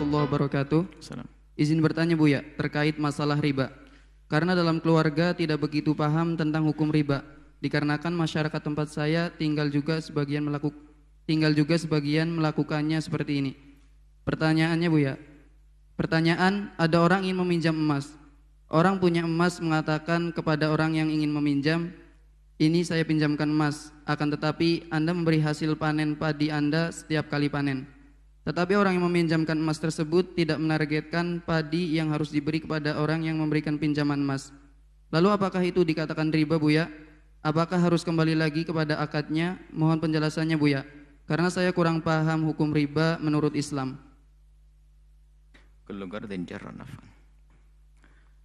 warahmatullahi wabarakatuh. Izin bertanya Buya terkait masalah riba. Karena dalam keluarga tidak begitu paham tentang hukum riba. Dikarenakan masyarakat tempat saya tinggal juga sebagian melakukannya seperti ini. Pertanyaannya Buya. Pertanyaan, ada orang ingin meminjam emas. Orang punya emas mengatakan kepada orang yang ingin meminjam, ini saya pinjamkan emas, akan tetapi Anda memberi hasil panen padi Anda setiap kali panen. Tetapi orang yang meminjamkan emas tersebut tidak menargetkan padi yang harus diberi kepada orang yang memberikan pinjaman emas. Lalu apakah itu dikatakan riba Buya? Apakah harus kembali lagi kepada akadnya? Mohon penjelasannya Buya, karena saya kurang paham hukum riba menurut Islam.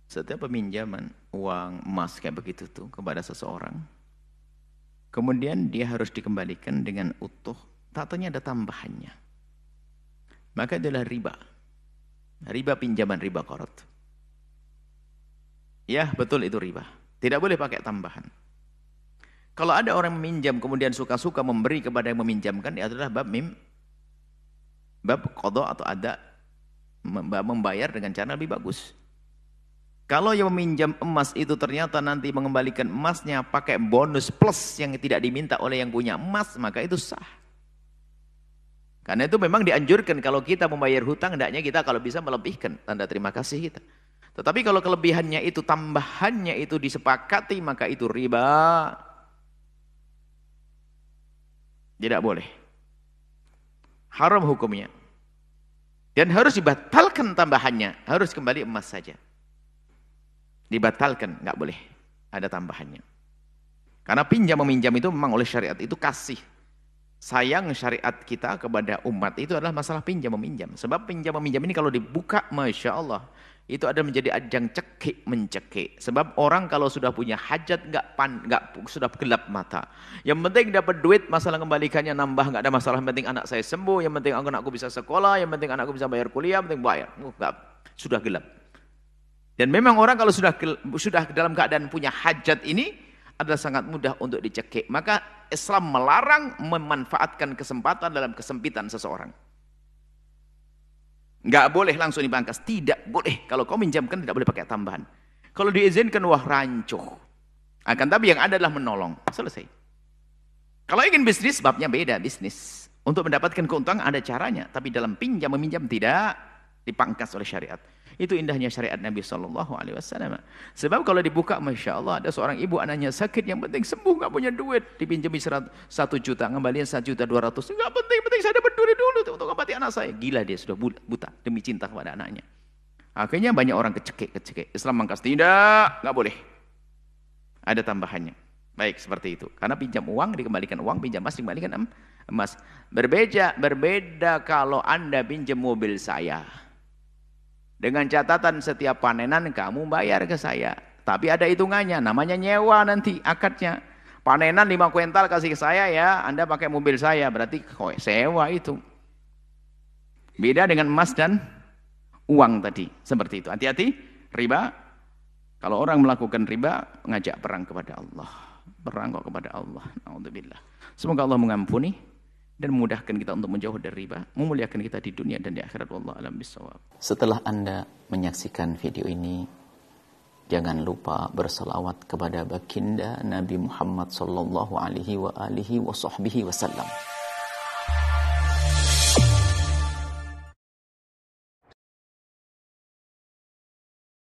Setiap peminjaman uang emas kayak begitu tuh kepada seseorang, kemudian dia harus dikembalikan dengan utuh, tak tanya ada tambahannya, maka adalah riba. Riba pinjaman, riba qarad. Ya betul itu riba, tidak boleh pakai tambahan. Kalau ada orang meminjam kemudian suka-suka memberi kepada yang meminjamkan, itu adalah bab qadha atau ada membayar dengan cara lebih bagus. Kalau yang meminjam emas itu ternyata nanti mengembalikan emasnya pakai bonus plus yang tidak diminta oleh yang punya emas, maka itu sah. Karena itu memang dianjurkan kalau kita membayar hutang, hendaknya kita kalau bisa melebihkan tanda terima kasih kita. Tetapi kalau kelebihannya itu, tambahannya itu disepakati, maka itu riba. Tidak boleh. Haram hukumnya. Dan harus dibatalkan tambahannya, harus kembali emas saja. Dibatalkan, nggak boleh ada tambahannya. Karena pinjam meminjam itu memang oleh syariat itu kasih. Sayang syariat kita kepada umat itu adalah masalah pinjam meminjam. Sebab pinjam meminjam ini kalau dibuka, Masya Allah, itu ada menjadi ajang cekik mencekik. Sebab orang kalau sudah punya hajat sudah gelap mata. Yang penting dapat duit, masalah kembalikannya nambah, nggak ada masalah. Yang penting anak saya sembuh, yang penting anakku bisa sekolah, yang penting anakku bisa bayar kuliah, yang penting bayar. Sudah gelap. Dan memang orang kalau sudah dalam keadaan punya hajat ini adalah sangat mudah untuk dicekik. Maka Islam melarang memanfaatkan kesempatan dalam kesempitan seseorang. Nggak boleh langsung dipangkas, tidak boleh. Kalau kau minjamkan tidak boleh pakai tambahan. Kalau diizinkan, wah rancuh. Akan tapi yang ada adalah menolong. Selesai. Kalau ingin bisnis, babnya beda bisnis. Untuk mendapatkan keuntungan ada caranya, tapi dalam pinjam meminjam tidak dipangkas oleh syariat. Itu indahnya syariat Nabi SAW. Sebab kalau dibuka, Masya Allah, ada seorang ibu anaknya sakit, yang penting sembuh, nggak punya duit, dipinjami 1 juta, ngembaliin 1.200.000, nggak penting saya dapat duit dulu untuk ngobati anak saya. Gila dia, sudah buta demi cinta kepada anaknya. Akhirnya banyak orang kecekik. Islam mangkas, tidak, nggak boleh. Ada tambahannya. Baik, seperti itu. Karena pinjam uang dikembalikan uang, pinjam emas dikembalikan emas. Berbeda kalau Anda pinjam mobil saya. Dengan catatan setiap panenan kamu bayar ke saya. Tapi ada hitungannya, namanya nyewa nanti akadnya. Panenan 5 kuintal kasih ke saya ya, Anda pakai mobil saya, berarti sewa itu. Beda dengan emas dan uang tadi, seperti itu. Hati-hati, riba. Kalau orang melakukan riba, mengajak perang kepada Allah. Perang kok kepada Allah. Na'udzubillah. Semoga Allah mengampuni dan memudahkan kita untuk menjauh dari riba, memuliakan kita di dunia dan di akhirat. Wallahu a'lam bishawab. Setelah Anda menyaksikan video ini, jangan lupa berselawat kepada baginda Nabi Muhammad sallallahu alaihi wa alihi wa sahbihi wasallam.